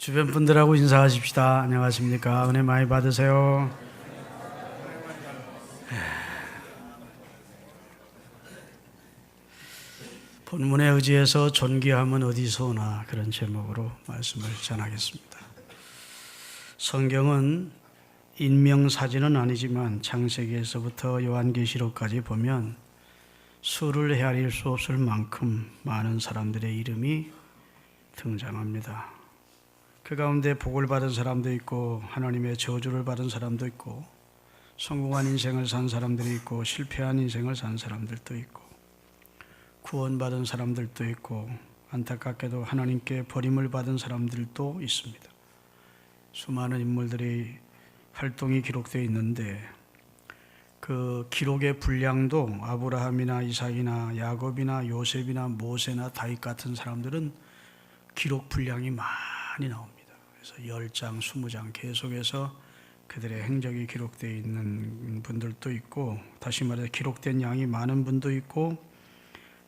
주변 분들하고 인사하십시다. 안녕하십니까? 은혜 많이 받으세요. 본문에 의지해서 존귀함은 어디서 오나, 그런 제목으로 말씀을 전하겠습니다. 성경은 인명사진은 아니지만 창세기에서부터 요한계시록까지 보면 수를 헤아릴 수 없을 만큼 많은 사람들의 이름이 등장합니다. 그 가운데 복을 받은 사람도 있고 하나님의 저주를 받은 사람도 있고 성공한 인생을 산 사람들이 있고 실패한 인생을 산 사람들도 있고 구원받은 사람들도 있고 안타깝게도 하나님께 버림을 받은 사람들도 있습니다. 수많은 인물들이 활동이 기록되어 있는데 그 기록의 분량도 아브라함이나 이삭이나 야곱이나 요셉이나 모세나 다윗 같은 사람들은 기록 분량이 많이 나옵니다. 그래서 10장, 20장 계속해서 그들의 행적이 기록되어 있는 분들도 있고, 다시 말해서 기록된 양이 많은 분도 있고,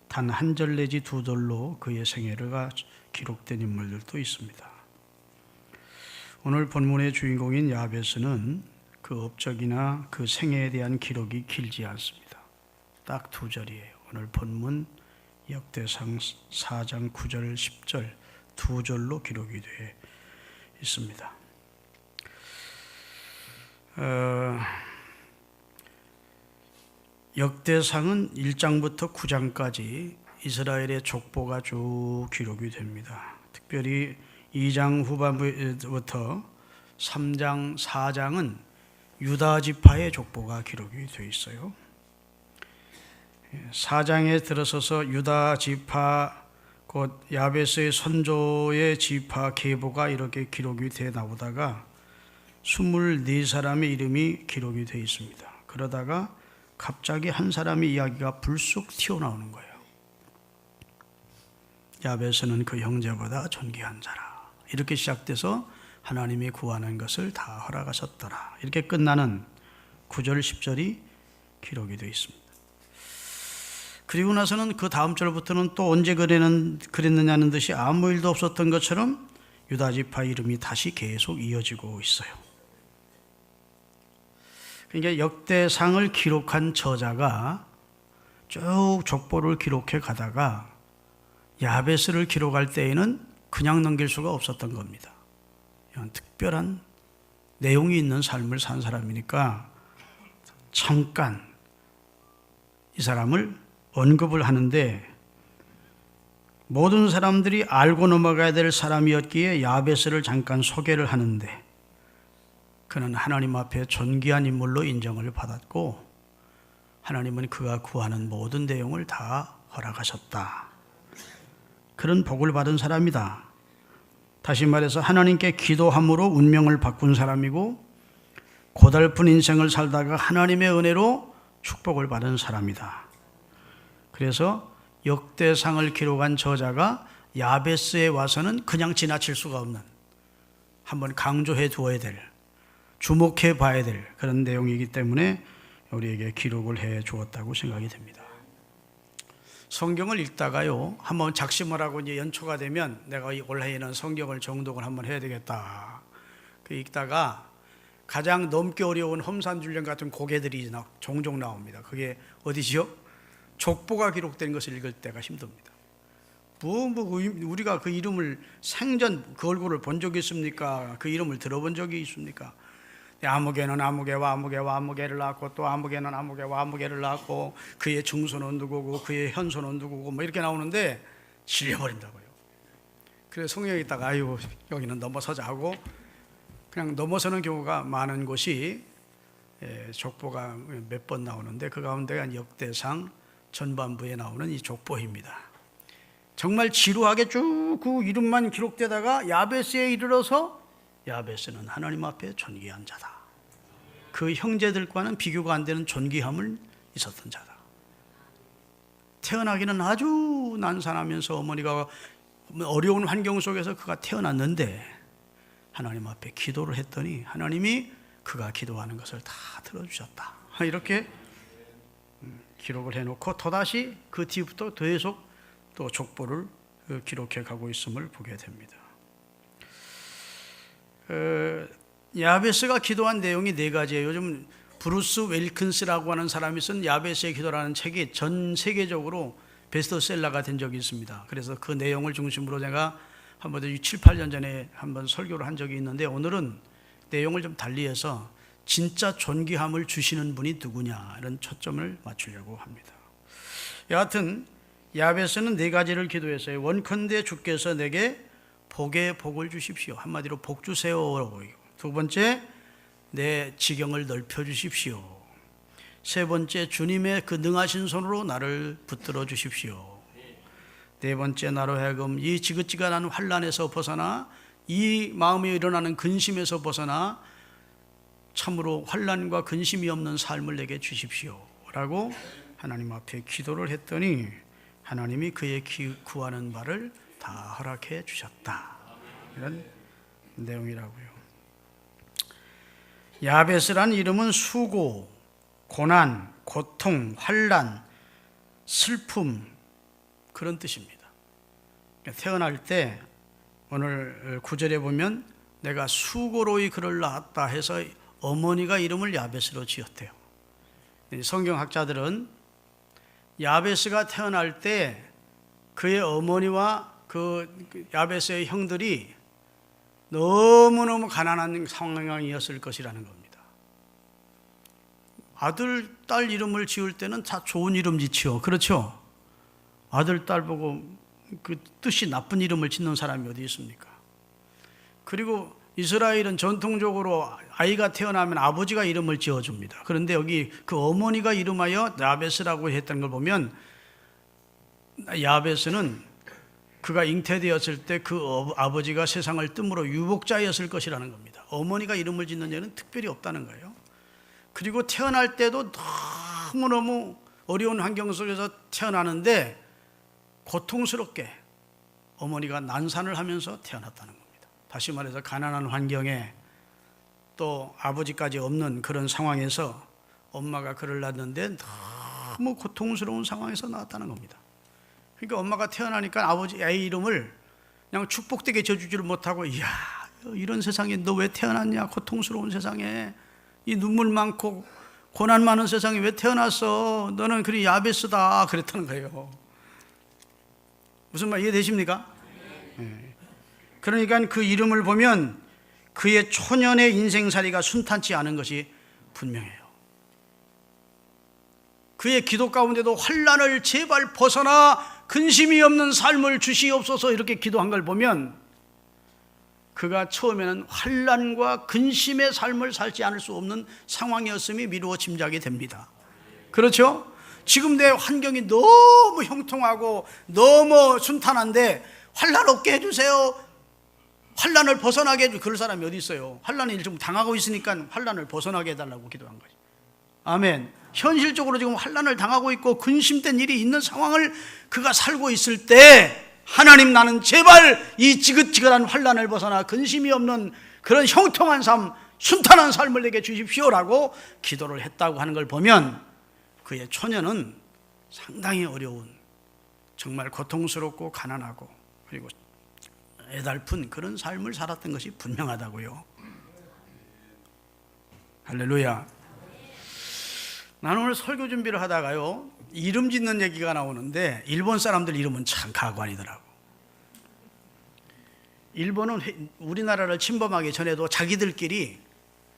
단 한 절 내지 두 절로 그의 생애가 기록된 인물들도 있습니다. 오늘 본문의 주인공인 야베스는 그 업적이나 그 생애에 대한 기록이 길지 않습니다. 딱 두 절이에요. 오늘 본문 역대상 4장 9절 10절 두 절로 기록이 되어 있습니다. 역대상은 1장부터 9장까지 이스라엘의 족보가 쭉 기록이 됩니다. 특별히 2장 후반부부터 3장, 4장은 유다 지파의 족보가 기록이 되어 있어요. 4장에 들어서서 유다 지파 곧 야베스의 선조의 지파 계보가 이렇게 기록이 돼 나오다가 24사람의 이름이 기록이 되어 있습니다. 그러다가 갑자기 한 사람의 이야기가 불쑥 튀어나오는 거예요. 야베스는 그 형제보다 존귀한 자라. 이렇게 시작돼서 하나님이 구하는 것을 다 허락하셨더라. 이렇게 끝나는 9절 10절이 기록이 되어 있습니다. 그리고 나서는 그 다음 절부터는 또 언제 그랬느냐는 듯이 아무 일도 없었던 것처럼 유다 지파 이름이 다시 계속 이어지고 있어요. 그러니까 역대상을 기록한 저자가 쭉 족보를 기록해 가다가 야베스를 기록할 때에는 그냥 넘길 수가 없었던 겁니다. 특별한 내용이 있는 삶을 산 사람이니까 잠깐 이 사람을 언급을 하는데, 모든 사람들이 알고 넘어가야 될 사람이었기에 야베스를 잠깐 소개를 하는데, 그는 하나님 앞에 존귀한 인물로 인정을 받았고 하나님은 그가 구하는 모든 내용을 다 허락하셨다. 그런 복을 받은 사람이다. 다시 말해서 하나님께 기도함으로 운명을 바꾼 사람이고 고달픈 인생을 살다가 하나님의 은혜로 축복을 받은 사람이다. 그래서 역대상을 기록한 저자가 야베스에 와서는 그냥 지나칠 수가 없는, 한번 강조해 두어야 될, 주목해 봐야 될 그런 내용이기 때문에 우리에게 기록을 해 주었다고 생각이 됩니다. 성경을 읽다가요, 한번 작심을 하고 이제 연초가 되면 내가 올해에는 성경을 정독을 한번 해야 되겠다. 그 읽다가 가장 넘기 어려운 험산줄령 같은 고개들이 종종 나옵니다. 그게 어디지요? 족보가 기록된 것을 읽을 때가 힘듭니다. 우리가 그 이름을 생전 그 얼굴을 본 적이 있습니까? 그 이름을 들어본 적이 있습니까? 아무개는 아무개와 아무개와 아무개를 낳았고 또 아무개는 아무개와 아무개를 낳았고 그의 증손은 누구고 그의 현손은 누구고 뭐 이렇게 나오는데 질려버린다고요. 그래서 성경에 있다가 아유 여기는 넘어서자 하고 그냥 넘어서는 경우가 많은 곳이 족보가 몇 번 나오는데 그 가운데가 역대상 전반부에 나오는 이 족보입니다. 정말 지루하게 쭉 그 이름만 기록되다가 야베스에 이르러서 야베스는 하나님 앞에 존귀한 자다. 그 형제들과는 비교가 안 되는 존귀함을 있었던 자다. 태어나기는 아주 난산하면서 어머니가 어려운 환경 속에서 그가 태어났는데 하나님 앞에 기도를 했더니 하나님이 그가 기도하는 것을 다 들어주셨다. 이렇게 기록을 해놓고 또다시 그 뒤부터 계속 또 족보를 기록해 가고 있음을 보게 됩니다. 야베스가 기도한 내용이 네 가지예요. 요즘 브루스 웰킨스라고 하는 사람이 쓴 야베스의 기도라는 책이 전 세계적으로 베스트셀러가 된 적이 있습니다. 그래서 그 내용을 중심으로 제가 한번 7, 8년 전에 한번 설교를 한 적이 있는데, 오늘은 내용을 좀 달리해서 진짜 존귀함을 주시는 분이 누구냐, 이런 초점을 맞추려고 합니다. 여하튼 야베스는 네 가지를 기도했어요. 원컨대 주께서 내게 복의 복을 주십시오. 한마디로 복 주세요. 두 번째, 내 지경을 넓혀 주십시오. 세 번째, 주님의 그 능하신 손으로 나를 붙들어 주십시오. 네 번째, 나로 하여금 이 지긋지긋한 환난에서 벗어나, 이 마음에 일어나는 근심에서 벗어나 참으로 환난과 근심이 없는 삶을 내게 주십시오 라고 하나님 앞에 기도를 했더니 하나님이 그의 구하는 바를 다 허락해 주셨다, 이런 내용이라고요. 야베스란 이름은 수고, 고난, 고통, 환난, 슬픔, 그런 뜻입니다. 태어날 때 오늘 9절에 보면 내가 수고로이 그를 낳았다 해서 어머니가 이름을 야베스로 지었대요. 성경학자들은 야베스가 태어날 때 그의 어머니와 그 야베스의 형들이 너무너무 가난한 상황이었을 것이라는 겁니다. 아들, 딸 이름을 지을 때는 다 좋은 이름 짓지요. 그렇죠? 아들, 딸 보고 그 뜻이 나쁜 이름을 짓는 사람이 어디 있습니까? 그리고 이스라엘은 전통적으로 아이가 태어나면 아버지가 이름을 지어줍니다. 그런데 여기 그 어머니가 이름하여 야베스라고 했던 걸 보면, 야베스는 그가 잉태되었을 때 그 아버지가 세상을 뜸으로 유복자였을 것이라는 겁니다. 어머니가 이름을 짓는 예는 특별히 없다는 거예요. 그리고 태어날 때도 너무너무 어려운 환경 속에서 태어나는데 고통스럽게 어머니가 난산을 하면서 태어났다는 겁니다. 다시 말해서 가난한 환경에 또 아버지까지 없는 그런 상황에서 엄마가 그를 낳았는데 너무 고통스러운 상황에서 낳았다는 겁니다. 그러니까 엄마가 태어나니까 아버지 아이 이름을 그냥 축복되게 지어주지를 못하고, 이야, 이런 세상에 너 왜 태어났냐, 고통스러운 세상에, 이 눈물 많고 고난 많은 세상에 왜 태어났어, 너는 그리 야베스다, 그랬다는 거예요. 무슨 말 이해되십니까? 네. 그러니까 그 이름을 보면 그의 초년의 인생살이가 순탄치 않은 것이 분명해요. 그의 기도 가운데도 환난을 제발 벗어나 근심이 없는 삶을 주시옵소서 이렇게 기도한 걸 보면 그가 처음에는 환난과 근심의 삶을 살지 않을 수 없는 상황이었음이 미루어 짐작이 됩니다. 그렇죠? 지금 내 환경이 너무 형통하고 너무 순탄한데 환난 없게 해주세요, 환난을 벗어나게 해주세요, 그럴 사람이 어디 있어요? 환난을 좀 당하고 있으니까 환난을 벗어나게 해달라고 기도한 거죠. 아멘. 현실적으로 지금 환난을 당하고 있고 근심된 일이 있는 상황을 그가 살고 있을 때 하나님, 나는 제발 이 지긋지긋한 환난을 벗어나 근심이 없는 그런 형통한 삶, 순탄한 삶을 내게 주십시오라고 기도를 했다고 하는 걸 보면 그의 초년은 상당히 어려운, 정말 고통스럽고 가난하고 그리고 애달픈 그런 삶을 살았던 것이 분명하다고요. 할렐루야. 나는 오늘 설교 준비를 하다가요, 이름 짓는 얘기가 나오는데 일본 사람들 이름은 참 가관이더라고. 일본은 우리나라를 침범하기 전에도 자기들끼리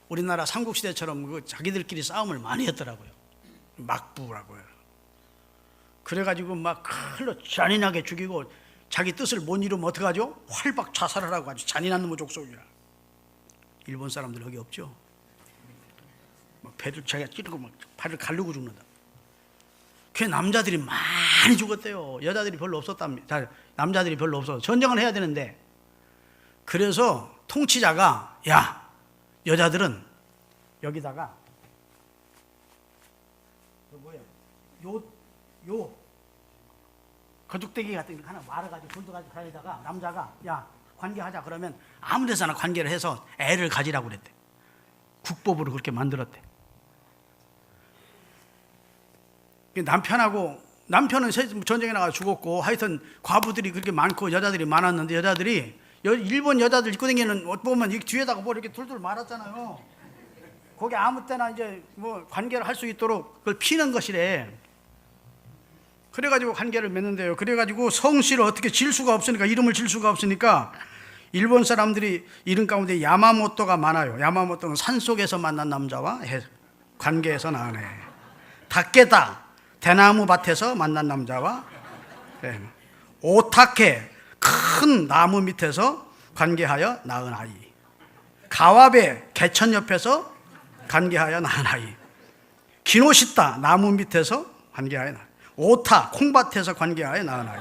우리나라 삼국시대처럼 그 자기들끼리 싸움을 많이 했더라고요. 막부라고요. 그래가지고 막 칼로 잔인하게 죽이고 자기 뜻을 못 이루면 어떡하죠? 활박 자살을 하고 아주 잔인한 놈의 족속이라. 일본 사람들 여기 없죠? 막 배를 자기가 찌르고 막 발을 가르고 죽는다. 그 남자들이 많이 죽었대요. 여자들이 별로 없었답니다. 남자들이 별로 없어서 전쟁을 해야 되는데, 그래서 통치자가 야, 여자들은 여기다가 요 거둑대기 같은 거 하나 말아가지고 불도가지고 다니다가 남자가 야, 관계하자 그러면 아무 데서나 관계를 해서 애를 가지라고 그랬대. 국법으로 그렇게 만들었대. 남편은 전쟁에 나가 죽었고 하여튼 과부들이 그렇게 많고 여자들이 많았는데 여자들이 일본 여자들 입고 다니는 옷 보면 이 뒤에다가 뭐 이렇게 둘둘 말았잖아요. 거기 아무 때나 이제 뭐 관계를 할 수 있도록 그걸 피는 것이래. 그래가지고 관계를 맺는데요. 그래가지고 성씨를 어떻게 질 수가 없으니까, 이름을 질 수가 없으니까 일본 사람들이 이름 가운데 야마모토가 많아요. 야마모토는 산속에서 만난 남자와 관계에서 낳은 애. 다케다, 대나무 밭에서 만난 남자와, 오타케, 큰 나무 밑에서 관계하여 낳은 아이. 가와베, 개천 옆에서 관계하여 낳은 아이. 기노시타, 나무 밑에서 관계하여 낳은 아이. 오타, 콩밭에서 관계하여 낳은 아이.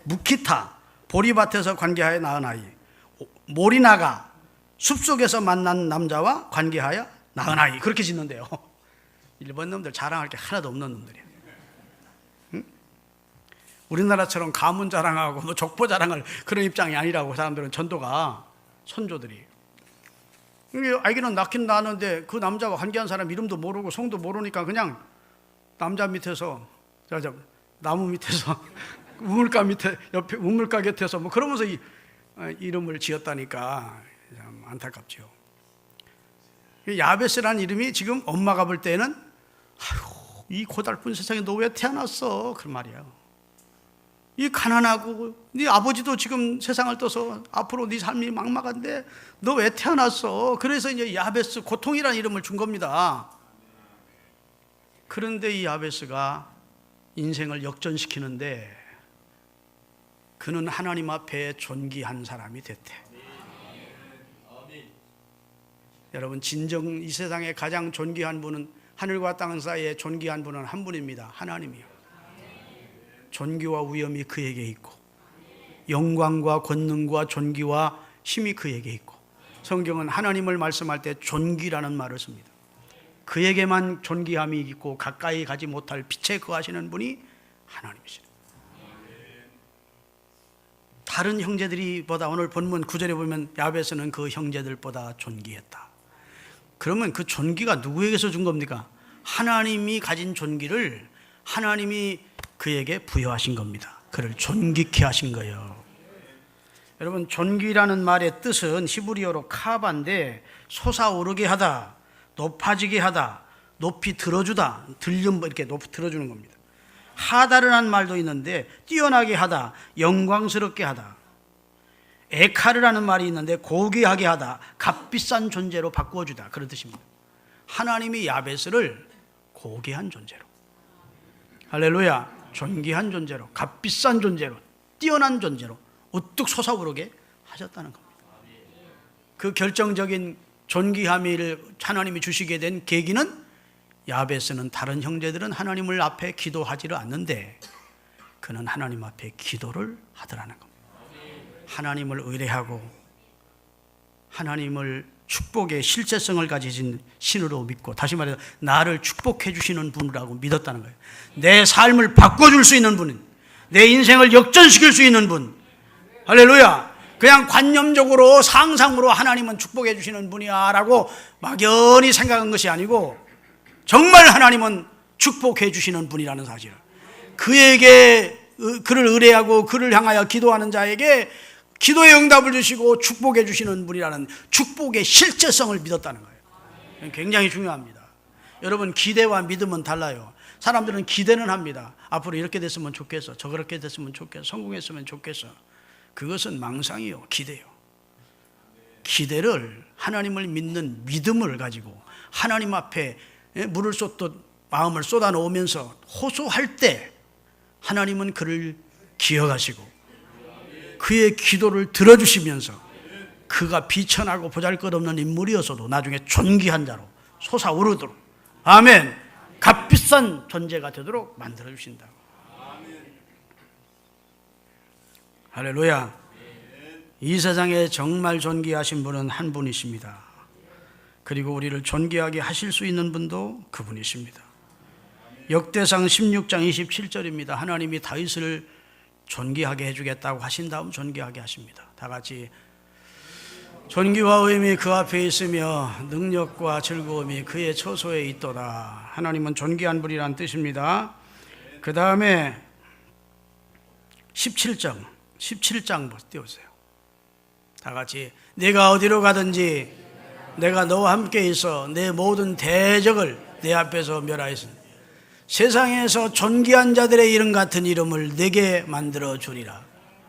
무키타, 보리밭에서 관계하여 낳은 아이. 모리나가, 숲속에서 만난 남자와 관계하여 낳은 아이. 그렇게 짓는데요. 일본 놈들 자랑할 게 하나도 없는 놈들이에요. 응? 우리나라처럼 가문 자랑하고 뭐 족보 자랑할 그런 입장이 아니라고. 사람들은 전도가, 선조들이 아기는 낳긴 낳았는데 그 남자와 관계한 사람 이름도 모르고 성도 모르니까 그냥 남자 밑에서, 나무 밑에서 우물가 밑에, 옆에 우물가 곁에서 뭐 그러면서 이름을 지었다니까 참 안타깝죠. 야베스라는 이름이 지금 엄마가 볼 때는 아유, 이 고달픈 세상에 너 왜 태어났어? 그런 말이에요. 이 가난하고 네 아버지도 지금 세상을 떠서 앞으로 네 삶이 막막한데 너 왜 태어났어? 그래서 이제 야베스, 고통이라는 이름을 준 겁니다. 그런데 이 야베스가 인생을 역전시키는데 그는 하나님 앞에 존귀한 사람이 됐대. 여러분, 진정 이 세상에 가장 존귀한 분은, 하늘과 땅 사이에 존귀한 분은 한 분입니다. 하나님이요. 존귀와 위엄이 그에게 있고 영광과 권능과 존귀와 힘이 그에게 있고, 성경은 하나님을 말씀할 때 존귀라는 말을 씁니다. 그에게만 존귀함이 있고 가까이 가지 못할 빛에 거하시는 분이 하나님이시다. 다른 형제들이보다, 오늘 본문 9절에 보면 야베스는 그 형제들보다 존귀했다. 그러면 그 존귀가 누구에게서 준 겁니까? 하나님이 가진 존귀를 하나님이 그에게 부여하신 겁니다. 그를 존귀케 하신 거예요. 여러분, 존귀라는 말의 뜻은 히브리어로 카바인데 솟아오르게 하다, 높아지게 하다, 높이 들어주다, 이렇게 높이 들어주는 겁니다. 하다르라는 말도 있는데 뛰어나게 하다, 영광스럽게 하다. 에카르라는 말이 있는데 고귀하게 하다, 값비싼 존재로 바꾸어주다, 그런 뜻입니다. 하나님이 야베스를 고귀한 존재로, 할렐루야, 존귀한 존재로, 값비싼 존재로, 뛰어난 존재로 우뚝 솟아오르게 하셨다는 겁니다. 그 결정적인 존귀함을 하나님이 주시게 된 계기는, 야베스는 다른 형제들은 하나님을 앞에 기도하지를 않는데 그는 하나님 앞에 기도를 하더라는 겁니다. 하나님을 의뢰하고 하나님을 축복의 실제성을 가지신 신으로 믿고, 다시 말해서 나를 축복해 주시는 분이라고 믿었다는 거예요. 내 삶을 바꿔줄 수 있는 분, 내 인생을 역전시킬 수 있는 분. 할렐루야. 그냥 관념적으로 상상으로 하나님은 축복해 주시는 분이야 라고 막연히 생각한 것이 아니고, 정말 하나님은 축복해 주시는 분이라는 사실을, 그를 의뢰하고 그를 향하여 기도하는 자에게 기도의 응답을 주시고 축복해 주시는 분이라는 축복의 실제성을 믿었다는 거예요. 굉장히 중요합니다. 여러분, 기대와 믿음은 달라요. 사람들은 기대는 합니다. 앞으로 이렇게 됐으면 좋겠어, 저렇게 됐으면 좋겠어, 성공했으면 좋겠어. 그것은 망상이요, 기대요. 기대를, 하나님을 믿는 믿음을 가지고 하나님 앞에 물을 쏟듯 마음을 쏟아놓으면서 호소할 때 하나님은 그를 기억하시고 그의 기도를 들어주시면서 그가 비천하고 보잘것없는 인물이어서도 나중에 존귀한 자로 솟아오르도록, 아멘, 값비싼 존재가 되도록 만들어주신다고. 할렐루야. 이 세상에 정말 존귀하신 분은 한 분이십니다. 그리고 우리를 존귀하게 하실 수 있는 분도 그분이십니다. 역대상 16장 27절입니다. 하나님이 다윗을 존귀하게 해주겠다고 하신 다음 존귀하게 하십니다. 다 같이, 존귀와 의미 그 앞에 있으며 능력과 즐거움이 그의 처소에 있도다. 하나님은 존귀한 분이란 뜻입니다. 그 다음에 17장 띄우세요. 다 같이 내가 어디로 가든지 내가 너와 함께 있어 내 모든 대적을 내 앞에서 멸하였으니 세상에서 존귀한 자들의 이름 같은 이름을 내게 만들어 주리라.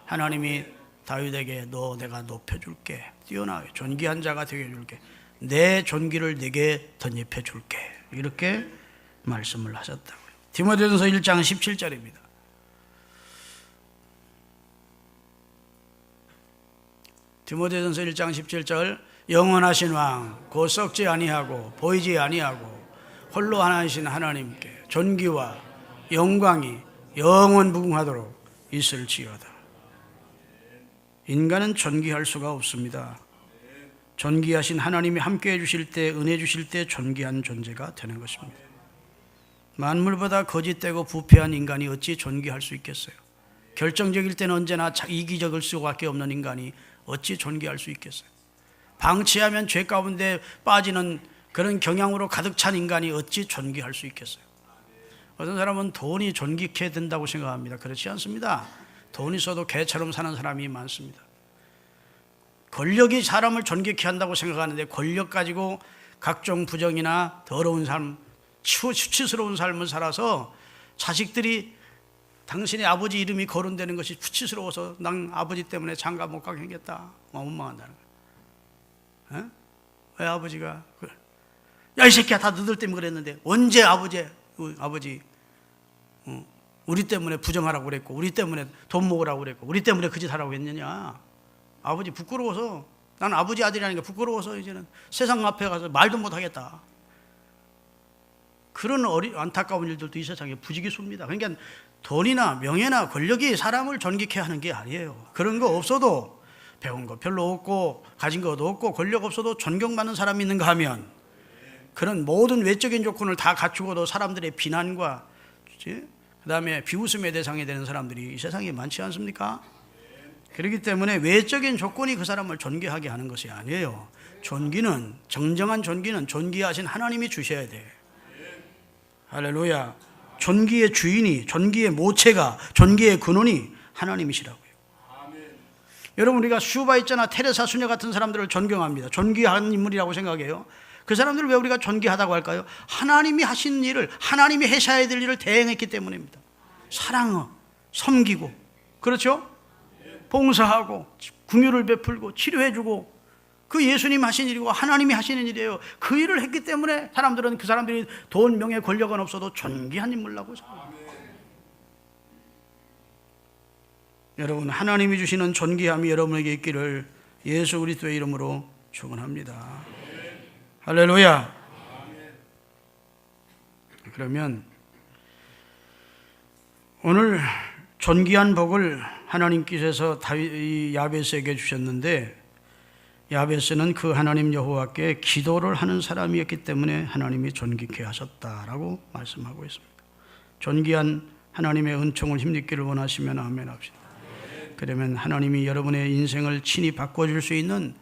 하나님이 다윗에게 너 내가 높여줄게, 뛰어나게 존귀한 자가 되게 해줄게, 내 존귀를 내게 덧입혀 줄게, 이렇게 말씀을 하셨다고요. 디모데전서 1장 17절입니다. 디모데전서 1장 17절 영원하신 왕 곧 썩지 아니하고 보이지 아니하고 홀로 하나이신 하나님께 존귀와 영광이 영원 무궁하도록 있을지어다. 인간은 존귀할 수가 없습니다. 존귀하신 하나님이 함께해 주실 때, 은혜 주실 때 존귀한 존재가 되는 것입니다. 만물보다 거짓되고 부패한 인간이 어찌 존귀할 수 있겠어요? 결정적일 때는 언제나 이기적일 수밖에 없는 인간이 어찌 존귀할 수 있겠어요? 방치하면 죄 가운데 빠지는 그런 경향으로 가득 찬 인간이 어찌 존귀할 수 있겠어요? 어떤 사람은 돈이 존귀케 된다고 생각합니다. 그렇지 않습니다. 돈이 있어도 개처럼 사는 사람이 많습니다. 권력이 사람을 존귀케 한다고 생각하는데 권력 가지고 각종 부정이나 더러운 삶, 수치스러운 삶을 살아서 자식들이 당신의 아버지 이름이 거론되는 것이 수치스러워서 난 아버지 때문에 장가 못 가게 생겼다 원망한다는 거예요. 에? 왜 아버지가 야 이 새끼야 다 너들 때문에 그랬는데 언제 아버지 우리 때문에 부정하라고 그랬고 우리 때문에 돈 모으라고 그랬고 우리 때문에 그 짓 하라고 했느냐. 아버지 부끄러워서, 난 아버지 아들이라니까 부끄러워서 이제는 세상 앞에 가서 말도 못하겠다. 그런 안타까운 일들도 이 세상에 부지기수입니다. 그러니까 돈이나 명예나 권력이 사람을 존귀케 하는 게 아니에요. 그런 거 없어도, 배운 거 별로 없고 가진 것도 없고 권력 없어도 존경받는 사람이 있는가 하면 그런 모든 외적인 조건을 다 갖추고도 사람들의 비난과 그 다음에 비웃음의 대상이 되는 사람들이 이 세상에 많지 않습니까? 그렇기 때문에 외적인 조건이 그 사람을 존귀하게 하는 것이 아니에요. 존귀는, 정정한 존귀는 존귀하신 하나님이 주셔야 돼. 할렐루야. 존귀의 주인이, 존귀의 모체가, 존귀의 근원이 하나님이시라고요. 여러분, 우리가 슈바 있잖아, 테레사 수녀 같은 사람들을 존경합니다. 존귀한 인물이라고 생각해요. 그 사람들을 왜 우리가 존귀하다고 할까요? 하나님이 하신 일을, 하나님이 하셔야 될 일을 대행했기 때문입니다. 사랑하고 섬기고, 그렇죠? 봉사하고 긍휼을 베풀고 치료해주고, 그 예수님 하신 일이고 하나님이 하시는 일이에요. 그 일을 했기 때문에 사람들은, 그 사람들이 돈, 명예, 권력은 없어도 존귀한 인물이라고 생각합니다. 여러분, 하나님이 주시는 존귀함이 여러분에게 있기를 예수 그리스도의 이름으로 축원합니다. 할렐루야. 그러면 오늘 존귀한 복을 하나님께서 야베스에게 주셨는데, 야베스는 그 하나님 여호와께 기도를 하는 사람이었기 때문에 하나님이 존귀케 하셨다라고 말씀하고 있습니다. 존귀한 하나님의 은총을 힘입기를 원하시면 아멘 합시다. 그러면 하나님이 여러분의 인생을 친히 바꿔줄 수 있는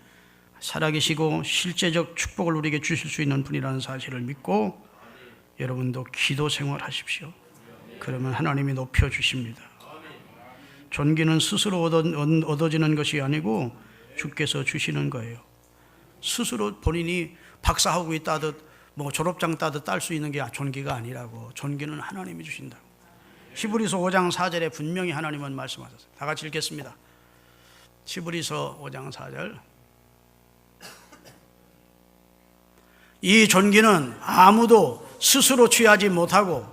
살아계시고 실제적 축복을 우리에게 주실 수 있는 분이라는 사실을 믿고 여러분도 기도 생활하십시오. 그러면 하나님이 높여주십니다. 존귀는 스스로 얻어지는 것이 아니고 주께서 주시는 거예요. 스스로 본인이 박사하고 있다듯 뭐 졸업장 따듯 딸 수 있는 게 존귀가 아니라고. 존귀는 하나님이 주신다고. 히브리서 5장 4절에 분명히 하나님은 말씀하셨어요. 다 같이 읽겠습니다. 히브리서 5장 4절. 이 존귀는 아무도 스스로 취하지 못하고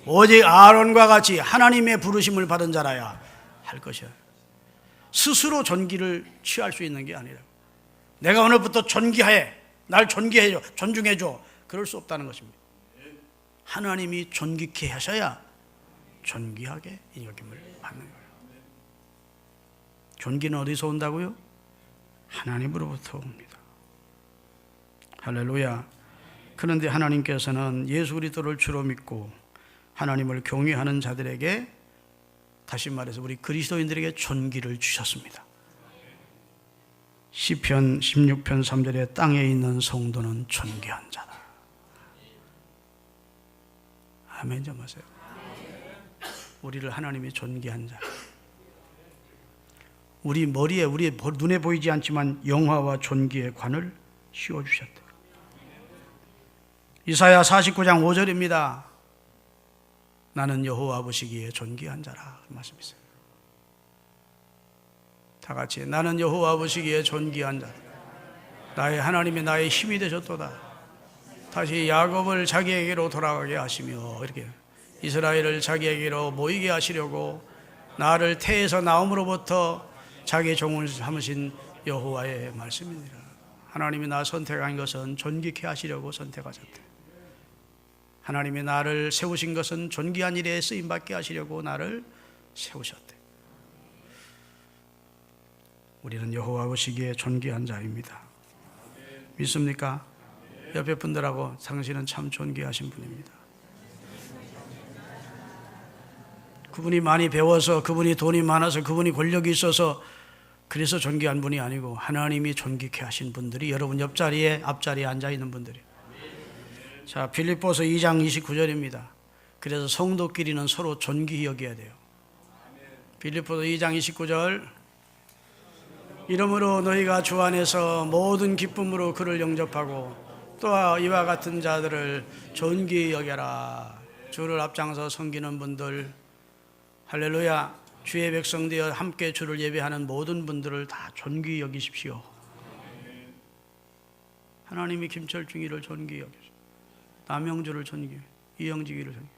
오직 아론과 같이 하나님의 부르심을 받은 자라야 할 것이야. 스스로 존귀를 취할 수 있는 게 아니라고. 내가 오늘부터 존귀해, 날 존귀해줘, 존중해줘, 그럴 수 없다는 것입니다. 하나님이 존귀케 하셔야 존귀하게 여김을 받는 거예요. 존귀는 어디서 온다고요? 하나님으로부터 옵니다. 할렐루야. 그런데 하나님께서는 예수 그리스도를 주로 믿고 하나님을 경외하는 자들에게, 다시 말해서 우리 그리스도인들에게 존귀를 주셨습니다. 시편 16편 3절에 땅에 있는 성도는 존귀한 자다. 아멘 좀 하세요. 우리를 하나님이 존귀한 자. 우리 머리에, 우리 눈에 보이지 않지만 영화와 존귀의 관을 씌워주셨다. 이사야 49장 5절입니다. 나는 여호와 보시기에 존귀한 자라. 그 말씀이세요. 다 같이 나는 여호와 보시기에 존귀한 자라. 나의 하나님이 나의 힘이 되셨도다. 다시 야곱을 자기에게로 돌아가게 하시며 이렇게 이스라엘을 자기에게로 모이게 하시려고 나를 태에서 나옴으로부터 자기 종을 삼으신 여호와의 말씀입니다. 하나님이 나 선택한 것은 존귀케 하시려고 선택하셨대. 하나님이 나를 세우신 것은 존귀한 일에 쓰임받게 하시려고 나를 세우셨대. 우리는 여호와 보시기에 존귀한 자입니다. 믿습니까? 옆에 분들하고 당신은 참 존귀하신 분입니다. 그분이 많이 배워서, 그분이 돈이 많아서, 그분이 권력이 있어서 그래서 존귀한 분이 아니고 하나님이 존귀케 하신 분들이 여러분 옆자리에, 앞자리에 앉아있는 분들이에요. 자, 빌립보서 2장 29절입니다. 그래서 성도끼리는 서로 존귀히 여겨야 돼요. 빌립보서 2장 29절 이러므로 너희가 주 안에서 모든 기쁨으로 그를 영접하고 또 이와 같은 자들을 존귀히 여겨라. 주를 앞장서 섬기는 분들, 할렐루야, 주의 백성 되어 함께 주를 예배하는 모든 분들을 다 존귀히 여기십시오. 하나님이 김철중이를 존귀히 여기십시오. 남영주를 존귀히, 이영직이를 존귀히.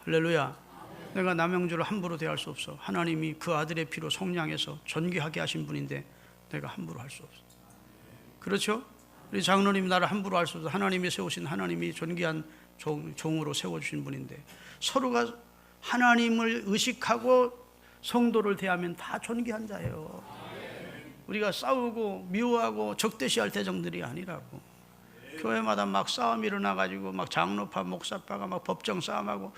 할렐루야. 내가 남영주를 함부로 대할 수 없어. 하나님이 그 아들의 피로 속량해서 존귀하게 하신 분인데 내가 함부로 할 수 없어. 그렇죠? 우리 장로님이 나를 함부로 할 수 없어. 하나님이 세우신, 하나님이 존귀한 종으로 세워주신 분인데 서로가 하나님을 의식하고 성도를 대하면 다 존귀한 자예요. 우리가 싸우고 미워하고 적대시할 대정들이 아니라고. 교회마다 막 싸움이 일어나가지고 막 장로파 목사파가 막 법정 싸움하고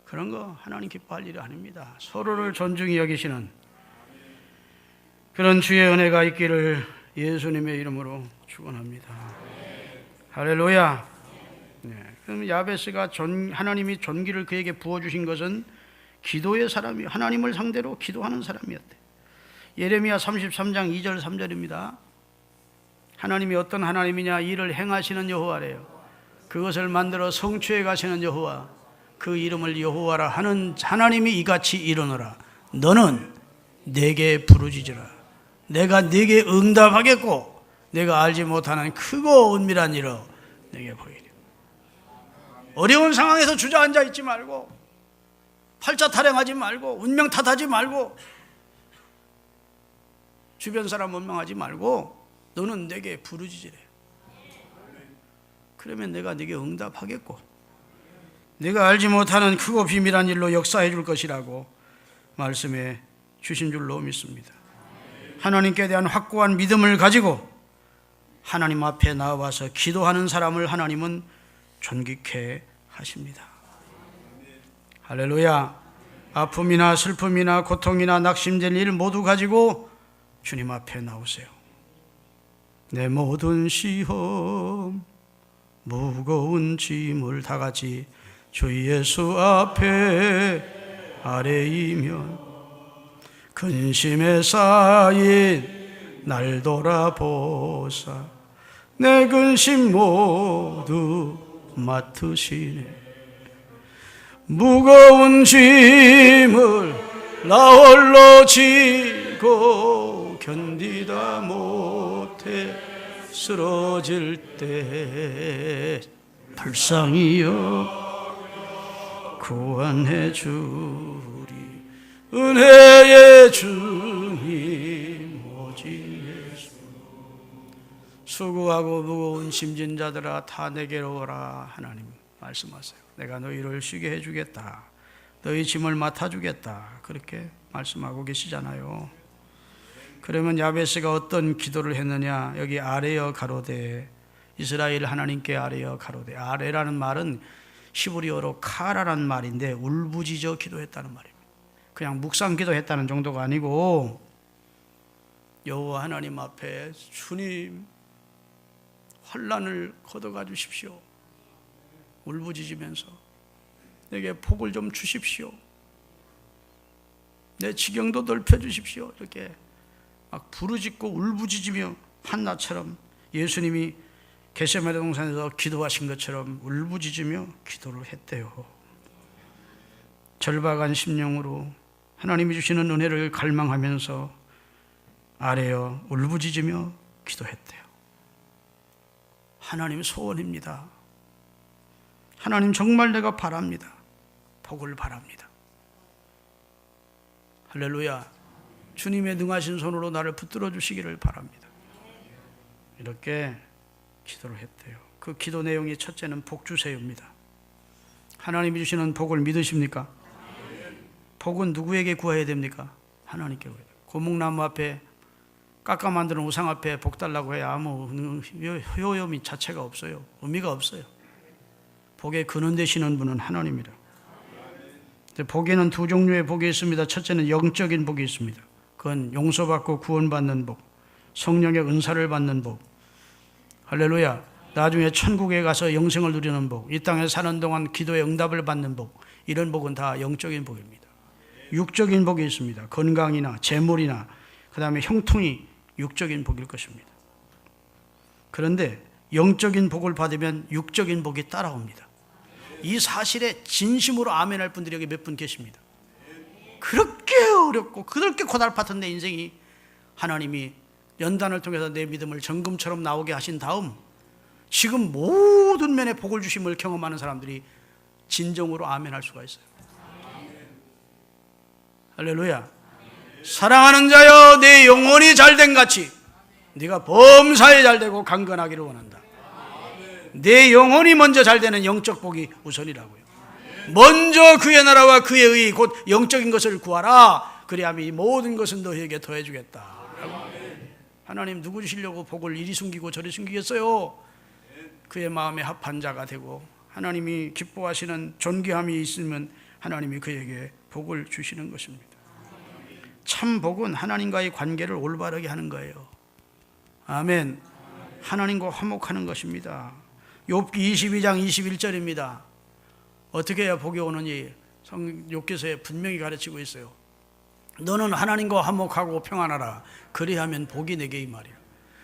그런 거 하나님 기뻐할 일이 아닙니다. 서로를 존중히 여기시는 그런 주의 은혜가 있기를 예수님의 이름으로 축원합니다. 할렐루야. 네. 그럼 야베스가 하나님이 존귀를 그에게 부어주신 것은 기도의 사람이, 하나님을 상대로 기도하는 사람이었대. 예레미야 33장 2절 3절입니다. 하나님이 어떤 하나님이냐? 이를 행하시는 여호와래요. 그것을 만들어 성취해 가시는 여호와, 그 이름을 여호와라 하는 하나님이 이같이 이르노라. 너는 내게 부르짖으라. 내가 네게 응답하겠고 내가 알지 못하는 크고 은밀한 일을 내게 보이리라. 어려운 상황에서 주저앉아 있지 말고, 팔자 타령하지 말고, 운명 탓하지 말고, 주변 사람 원망하지 말고 너는 내게 부르짖으래. 그러면 내가 네게 응답하겠고 내가 알지 못하는 크고 비밀한 일로 역사해 줄 것이라고 말씀해 주신 줄로 믿습니다. 하나님께 대한 확고한 믿음을 가지고 하나님 앞에 나와서 기도하는 사람을 하나님은 존귀케 하십니다. 할렐루야. 아픔이나 슬픔이나 고통이나 낙심될 일 모두 가지고 주님 앞에 나오세요. 내 모든 시험 무거운 짐을 다 같이 주 예수 앞에 아뢰이면 근심에 쌓인 날 돌아보사 내 근심 모두 맡으시네. 무거운 짐을 나 홀로 지고 견디다 못해 쓰러질 때 불쌍히여 구원해 주리. 은혜의 주님 오직 예수. 수고하고 무거운 짐진 자들아 다 내게로 오라. 하나님 말씀하세요. 내가 너희를 쉬게 해주겠다. 너희 짐을 맡아주겠다. 그렇게 말씀하고 계시잖아요. 그러면 야베스가 어떤 기도를 했느냐? 여기 아뢰어 가로되, 이스라엘 하나님께 아뢰어 가로되. 아뢰라는 말은 히브리어로 카라라는 말인데 울부짖어 기도했다는 말입니다. 그냥 묵상 기도했다는 정도가 아니고 여호와 하나님 앞에 주님 환난을 걷어가 주십시오. 울부짖으면서 내게 복을 좀 주십시오. 내 지경도 넓혀주십시오. 이렇게 막 부르짖고 울부짖으며 한나처럼 예수님이 겟세마네 동산에서 기도하신 것처럼 울부짖으며 기도를 했대요. 절박한 심령으로 하나님이 주시는 은혜를 갈망하면서 아뢰어 울부짖으며 기도했대요. 하나님 소원입니다. 하나님 정말 내가 바랍니다. 복을 바랍니다. 할렐루야. 주님의 능하신 손으로 나를 붙들어 주시기를 바랍니다. 이렇게 기도를 했대요. 그 기도 내용이 첫째는 복 주세요입니다. 하나님이 주시는 복을 믿으십니까? 복은 누구에게 구해야 됩니까? 하나님께 구해야 돼요. 고목나무 앞에 깎아 만드는 우상 앞에 복 달라고 해야 아무 효용이 자체가 없어요. 의미가 없어요. 복의 근원 되시는 분은 하나님이라. 복에는 두 종류의 복이 있습니다. 첫째는 영적인 복이 있습니다. 그건 용서받고 구원받는 복, 성령의 은사를 받는 복. 할렐루야. 나중에 천국에 가서 영생을 누리는 복, 이 땅에 사는 동안 기도의 응답을 받는 복, 이런 복은 다 영적인 복입니다. 육적인 복이 있습니다. 건강이나 재물이나 그 다음에 형통이 육적인 복일 것입니다. 그런데 영적인 복을 받으면 육적인 복이 따라옵니다. 이 사실에 진심으로 아멘할 분들이 여기 몇 분 계십니다. 그렇게 어렵고 그렇게 고달팠던 내 인생이 하나님이 연단을 통해서 내 믿음을 정금처럼 나오게 하신 다음 지금 모든 면의 복을 주심을 경험하는 사람들이 진정으로 아멘할 수가 있어요. 할렐루야. 사랑하는 자여, 내 영혼이 잘된 같이 네가 범사에 잘되고 강건하기를 원한다. 내 영혼이 먼저 잘되는 영적 복이 우선이라고요. 먼저 그의 나라와 그의 의 곧 영적인 것을 구하라. 그리하면 이 모든 것은 너희에게 더해주겠다. 하나님 누구 주시려고 복을 이리 숨기고 저리 숨기겠어요? 그의 마음에 합한 자가 되고 하나님이 기뻐하시는 존귀함이 있으면 하나님이 그에게 복을 주시는 것입니다. 참 복은 하나님과의 관계를 올바르게 하는 거예요. 아멘. 하나님과 화목하는 것입니다. 욥기 22장 21절입니다. 어떻게 해야 복이 오느니 욥기서에 분명히 가르치고 있어요. 너는 하나님과 화목하고 평안하라. 그리하면 복이 내게 임하리라.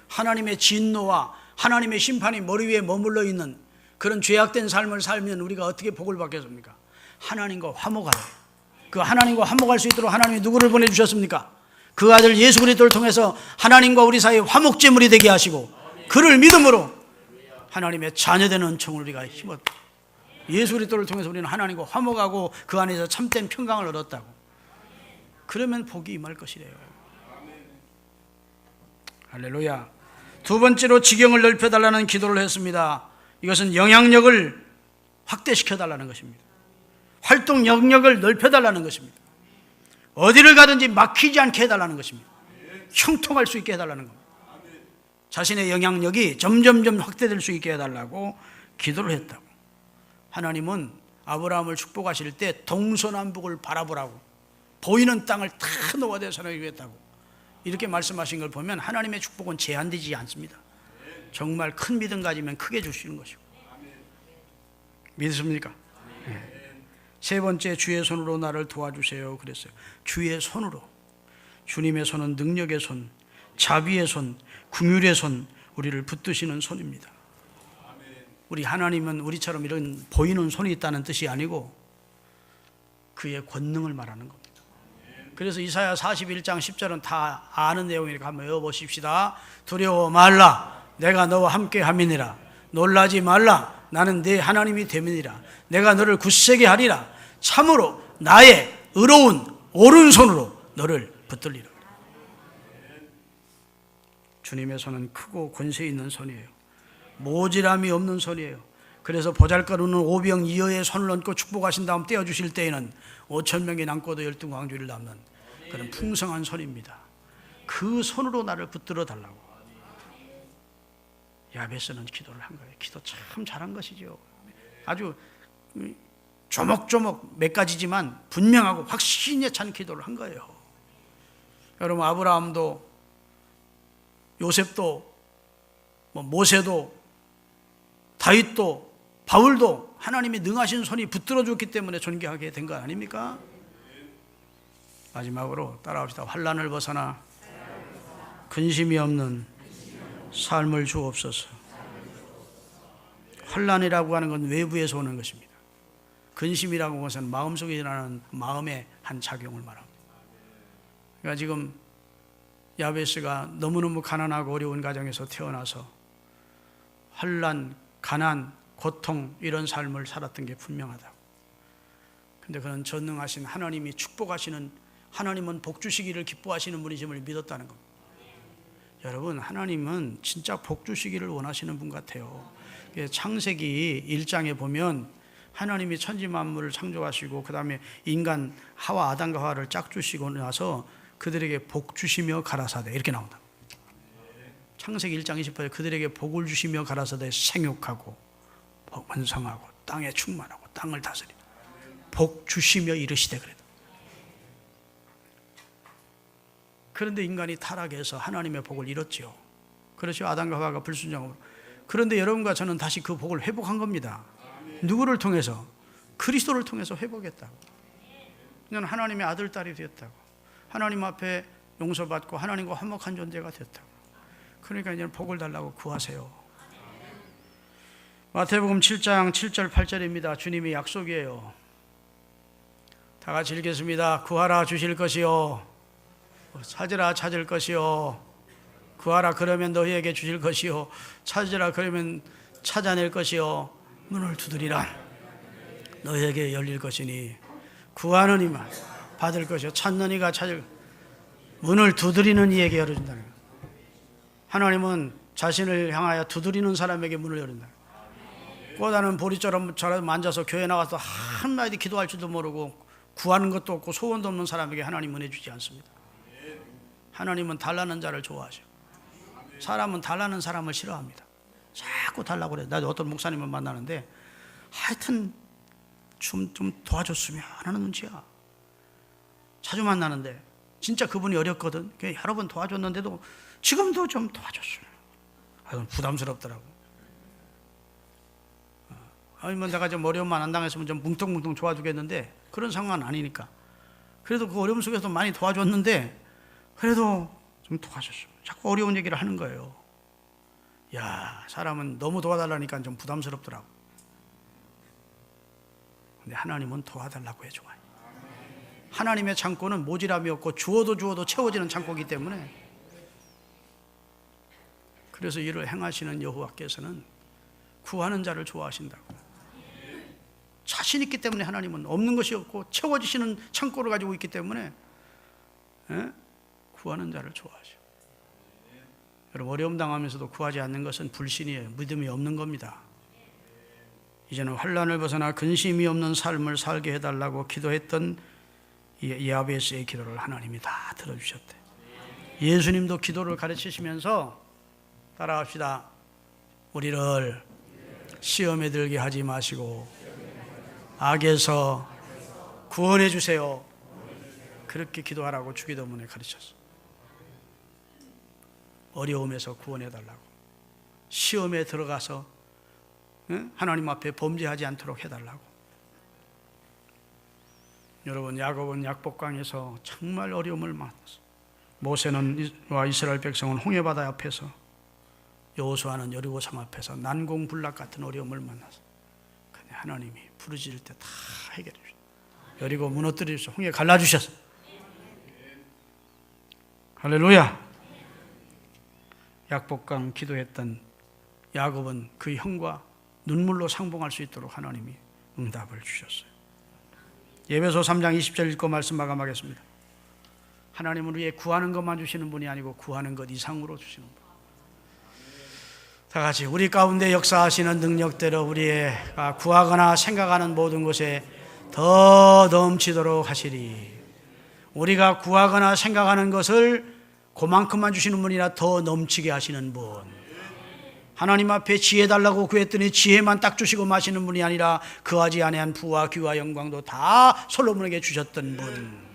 하나님의 진노와 하나님의 심판이 머리 위에 머물러 있는 그런 죄악된 삶을 살면 우리가 어떻게 복을 받겠습니까? 하나님과 화목하라. 그 하나님과 화목할 수 있도록 하나님이 누구를 보내주셨습니까? 그 아들 예수 그리스도를 통해서 하나님과 우리 사이에 화목제물이 되게 하시고 그를 믿음으로 하나님의 자녀되는 은총을 우리가 힘었다. 예수 그리스도를 통해서 우리는 하나님과 화목하고 그 안에서 참된 평강을 얻었다고. 그러면 복이 임할 것이래요. 할렐루야. 두 번째로 지경을 넓혀달라는 기도를 했습니다. 이것은 영향력을 확대시켜달라는 것입니다. 활동 영역을 넓혀달라는 것입니다. 어디를 가든지 막히지 않게 해달라는 것입니다. 형통할 수 있게 해달라는 겁니다. 자신의 영향력이 점점점 확대될 수 있게 해달라고 기도를 했다고. 하나님은 아브라함을 축복하실 때 동서남북을 바라보라고 보이는 땅을 다 너와 내 손에 주겠다고 이렇게 말씀하신 걸 보면 하나님의 축복은 제한되지 않습니다. 정말 큰 믿음 가지면 크게 주시는 것이고. 믿으십니까? 네. 세 번째, 주의 손으로 나를 도와주세요 그랬어요. 주의 손으로. 주님의 손은 능력의 손, 자비의 손, 긍휼의 손, 우리를 붙드시는 손입니다. 우리 하나님은 우리처럼 이런 보이는 손이 있다는 뜻이 아니고 그의 권능을 말하는 겁니다. 그래서 이사야 41장 10절은 다 아는 내용이니까 한번 외워보십시다. 두려워 말라, 내가 너와 함께 함이니라. 놀라지 말라, 나는 네 하나님이 됨이니라. 내가 너를 굳세게 하리라. 참으로 나의 의로운 오른손으로 너를 붙들리라. 주님의 손은 크고 권세 있는 손이에요. 모질함이 없는 손이에요. 그래서 보잘것없는 오병이어의 손을 얹고 축복하신 다음 떼어주실 때에는 5,000명이 남고도 12광주를 남는 그런 풍성한 손입니다. 그 손으로 나를 붙들어 달라고 야베스는 기도를 한 거예요. 기도 참 잘한 것이죠. 아주 조목조목 몇 가지지만 분명하고 확신에 찬 기도를 한 거예요. 여러분, 아브라함도 요셉도 모세도 다윗도 바울도 하나님이 능하신 손이 붙들어 줬기 때문에 존귀하게 된 거 아닙니까? 마지막으로 따라합시다. 환난을 벗어나 근심이 없는 삶을 주옵소서. 환난이라고 하는 건 외부에서 오는 것입니다. 근심이라고 하는 것은 마음속에 일어나는 마음의 한 작용을 말합니다. 그러니까 지금 야베스가 너무너무 가난하고 어려운 가정에서 태어나서 환난, 가난, 고통 이런 삶을 살았던 게 분명하다고. 근데 그는 전능하신 하나님이 축복하시는, 하나님은 복 주시기를 기뻐하시는 분이심을 믿었다는 겁니다. 여러분, 하나님은 진짜 복 주시기를 원하시는 분 같아요. 창세기 1장에 보면 하나님이 천지 만물을 창조하시고 그 다음에 인간 하와 아담과 하와를 짝 주시고 나서 그들에게 복 주시며 가라사대 이렇게 나온다. 창세기 1장 28에 그들에게 복을 주시며 가라사대 생육하고 번성하고 땅에 충만하고 땅을 다스리라. 복 주시며 이르시되 그랬다. 그런데 인간이 타락해서 하나님의 복을 잃었죠. 그렇죠. 아담과 하와가 불순종으로. 그런데 여러분과 저는 다시 그 복을 회복한 겁니다. 누구를 통해서? 그리스도를 통해서 회복했다고. 저는 하나님의 아들, 딸이 되었다고. 하나님 앞에 용서받고 하나님과 화목한 존재가 됐다고. 그러니까 이제 복을 달라고 구하세요. 마태복음 7장 7절 8절입니다. 주님의 약속이에요. 다 같이 읽겠습니다. 구하라 주실 것이요, 찾으라 찾을 것이요, 구하라 그러면 너희에게 주실 것이요, 찾으라 그러면 찾아낼 것이요, 문을 두드리라 너희에게 열릴 것이니. 구하는 이만 받을 것이요, 찾는 이가 찾을, 문을 두드리는 이에게 열어준다는 거예요. 하나님은 자신을 향하여 두드리는 사람에게 문을 열린다. 꼬다는 보리처럼 앉아서 교회 나가서 한마디 기도할 줄도 모르고 구하는 것도 없고 소원도 없는 사람에게 하나님 은혜 주지 않습니다. 하나님은 달라는 자를 좋아하셔. 사람은 달라는 사람을 싫어합니다. 자꾸 달라고 그래. 나도 어떤 목사님을 만나는데 하여튼 좀 도와줬으면 하는 눈치야. 자주 만나는데 진짜 그분이 어렵거든. 여러 번 도와줬는데도 지금도 좀 도와줬으면. 부담스럽더라고. 아니면 내가 좀 어려움만 안 당했으면 좀 뭉텅뭉텅 도와주겠는데 그런 상황은 아니니까. 그래도 그 어려움 속에서 많이 도와줬는데 그래도 좀 도와줬으면. 자꾸 어려운 얘기를 하는 거예요. 야, 사람은 너무 도와달라니까 좀 부담스럽더라고. 근데 하나님은 도와달라고 해줘요. 하나님의 창고는 모지람이 없고 주어도 채워지는 창고이기 때문에. 그래서 이를 행하시는 여호와께서는 구하는 자를 좋아하신다고. 자신 있기 때문에 하나님은 없는 것이 없고 채워지시는 창고를 가지고 있기 때문에 구하는 자를 좋아하셔. 여러분, 어려움 당하면서도 구하지 않는 것은 불신이에요. 믿음이 없는 겁니다. 이제는 환난을 벗어나 근심이 없는 삶을 살게 해달라고 기도했던 야베스의 기도를 하나님이 다 들어주셨대. 예수님도 기도를 가르치시면서 따라합시다. 우리를 시험에 들게 하지 마시고 악에서 구원해 주세요. 그렇게 기도하라고 주기도문에 가르쳤어. 어려움에서 구원해 달라고, 시험에 들어가서 하나님 앞에 범죄하지 않도록 해달라고. 여러분, 야곱은 약복강에서 정말 어려움을 만났어. 모세와 이스라엘 백성은 홍해바다 앞에서, 여호수아는 여리고성 앞에서 난공불락 같은 어려움을 만났어. 근데 하나님이 부르짖을 때 다 해결해 주셨어. 여리고 무너뜨리셔서 홍해 갈라주셨어. 할렐루야. 약복강 기도했던 야곱은 그 형과 눈물로 상봉할 수 있도록 하나님이 응답을 주셨어요. 예배소 3장 20절 읽고 말씀 마감하겠습니다. 하나님은 우리의 구하는 것만 주시는 분이 아니고 구하는 것 이상으로 주시는 분. 다 같이 우리 가운데 역사하시는 능력대로 우리가 구하거나 생각하는 모든 것에 더 넘치도록 하시리. 우리가 구하거나 생각하는 것을 그만큼만 주시는 분이라 더 넘치게 하시는 분. 하나님 앞에 지혜 달라고 구했더니 지혜만 딱 주시고 마시는 분이 아니라 그하지 아니한 부와 귀와 영광도 다 솔로몬에게 주셨던 분.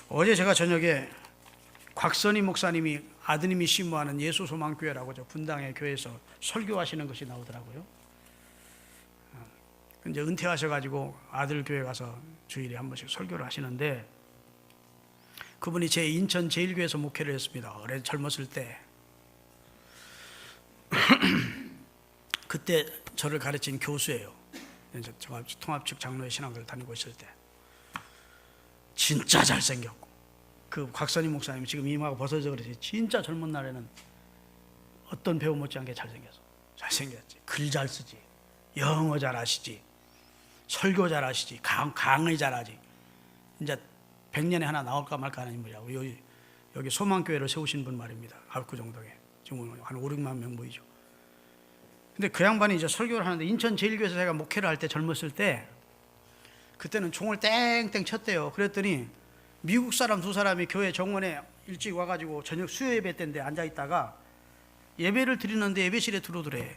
어제 제가 저녁에 곽선희 목사님이 아드님이 심무하는 예수소망교회라고 저 분당의 교회에서 설교하시는 것이 나오더라고요. 이제 은퇴하셔가지고 아들 교회 가서 주일에 한 번씩 설교를 하시는데 그분이 제 인천 제1교회에서 목회를 했습니다. 오래 젊었을 때. 그때 저를 가르친 교수예요. 통합측 장로의 신학을 다니고 있을 때. 진짜 잘생겼고, 그 곽선희 목사님 지금 이마가 벗어져 그러지, 진짜 젊은 날에는 어떤 배우 못지않게 잘생겼지. 글 잘 쓰지, 영어 잘 하시지, 설교 잘 하시지, 강의 잘 하지. 이제 100년에 하나 나올까 말까 하는 인물이라고. 여기 소망교회를 세우신 분 말입니다. 그 정도에 지금 한 5, 6만 명 보이죠. 근데 그 양반이 이제 설교를 하는데, 인천 제1교회에서 제가 목회를 할 때, 젊었을 때, 그때는 종을 땡땡 쳤대요. 그랬더니 미국 사람 2사람이 교회 정원에 일찍 와가지고 저녁 수요 예배 때인데 앉아있다가 예배를 드리는데 예배실에 들어오더래.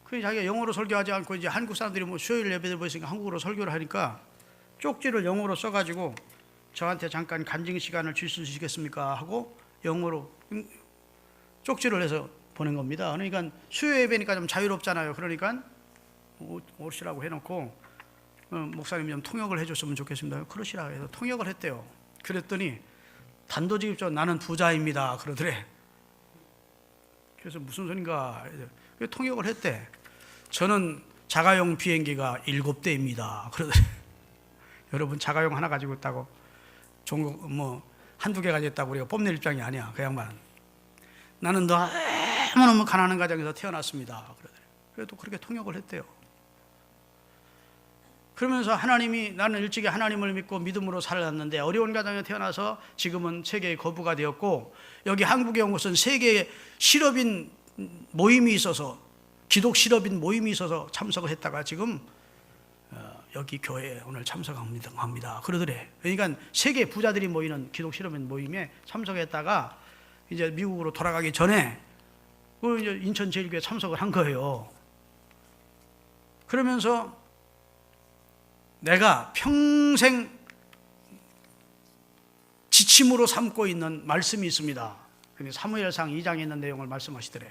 그래서 자기가 영어로 설교하지 않고 이제 한국 사람들이 뭐 수요일 예배를 보였으니까 한국어로 설교를 하니까 쪽지를 영어로 써가지고 저한테 잠깐 간증 시간을 줄 수 있겠습니까 하고 영어로 쪽지를 해서 보낸 겁니다. 그러니까 수요 예배니까 좀 자유롭잖아요. 그러니까 오시라고 해놓고 목사님 좀 통역을 해줬으면 좋겠습니다. 그러시라고 해서 통역을 했대요. 그랬더니 단도직입적으로 나는 부자입니다 그러더래. 그래서 무슨 소린가 통역을 했대. 저는 자가용 비행기가 7대입니다 그러더래. 여러분, 자가용 하나 가지고 있다고 뭐 한두 개 가지고 있다고 우리가 뽐낼 입장이 아니야. 그 양반은 나는 너무너무 가난한 가정에서 태어났습니다 그러더래. 그래도 그렇게 통역을 했대요. 그러면서 하나님이, 나는 일찍이 하나님을 믿고 믿음으로 살았는데 어려운 가정에 태어나서 지금은 세계의 거부가 되었고, 여기 한국에 온 것은 세계의 실업인 모임이 있어서, 기독 실업인 모임이 있어서 참석을 했다가 지금 여기 교회에 오늘 참석합니다 그러더래. 그러니까 세계 부자들이 모이는 기독 실업인 모임에 참석했다가 이제 미국으로 돌아가기 전에 이제 인천 제1교회 참석을 한 거예요. 그러면서 내가 평생 지침으로 삼고 있는 말씀이 있습니다. 사무엘상 2장에 있는 내용을 말씀하시더래.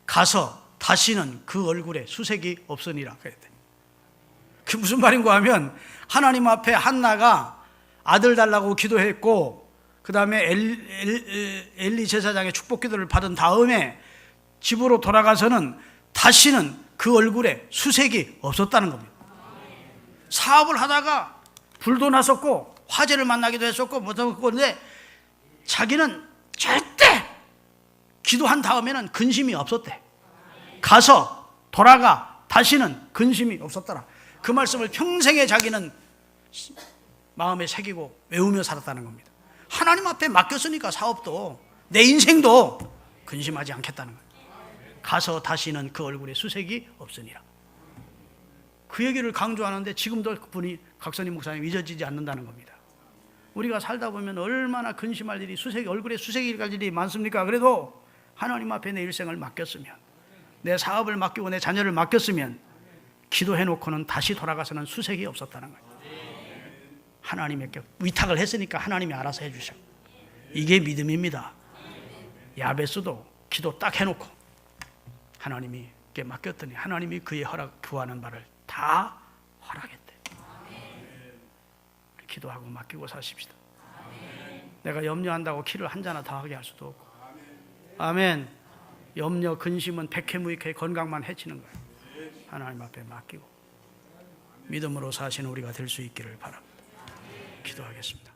가서 다시는 그 얼굴에 수색이 없으니라 그랬대. 그게 무슨 말인가 하면, 하나님 앞에 한나가 아들 달라고 기도했고, 그 다음에 엘리 제사장의 축복 기도를 받은 다음에 집으로 돌아가서는 다시는 그 얼굴에 수색이 없었다는 겁니다. 사업을 하다가 불도 났었고 화재를 만나기도 했었고 그런데 자기는 절대 기도한 다음에는 근심이 없었대. 가서 돌아가 다시는 근심이 없었더라. 그 말씀을 평생에 자기는 마음에 새기고 외우며 살았다는 겁니다. 하나님 앞에 맡겼으니까 사업도 내 인생도 근심하지 않겠다는 거예요. 가서 다시는 그 얼굴에 수색이 없으니라. 그 얘기를 강조하는데 지금도 그분이, 곽선희 목사님, 잊어지지 않는다는 겁니다. 우리가 살다 보면 얼마나 근심할 일이, 얼굴에 수색이 갈 일이 많습니까? 그래도 하나님 앞에 내 일생을 맡겼으면, 내 사업을 맡기고 내 자녀를 맡겼으면 기도해놓고는 다시 돌아가서는 수색이 없었다는 거예요. 하나님에게 위탁을 했으니까 하나님이 알아서 해주셔. 이게 믿음입니다. 야베스도 기도 딱 해놓고 하나님께 맡겼더니 하나님이 그의 구하는 바를 다 허락했대. 기도하고 맡기고 사십시다. 내가 염려한다고 키를 한 잔나 더 하게 할 수도 없고. 아멘. 염려, 근심은 백해무익해 건강만 해치는 거예요. 하나님 앞에 맡기고 믿음으로 사시는 우리가 될 수 있기를 바랍니다. 기도하겠습니다.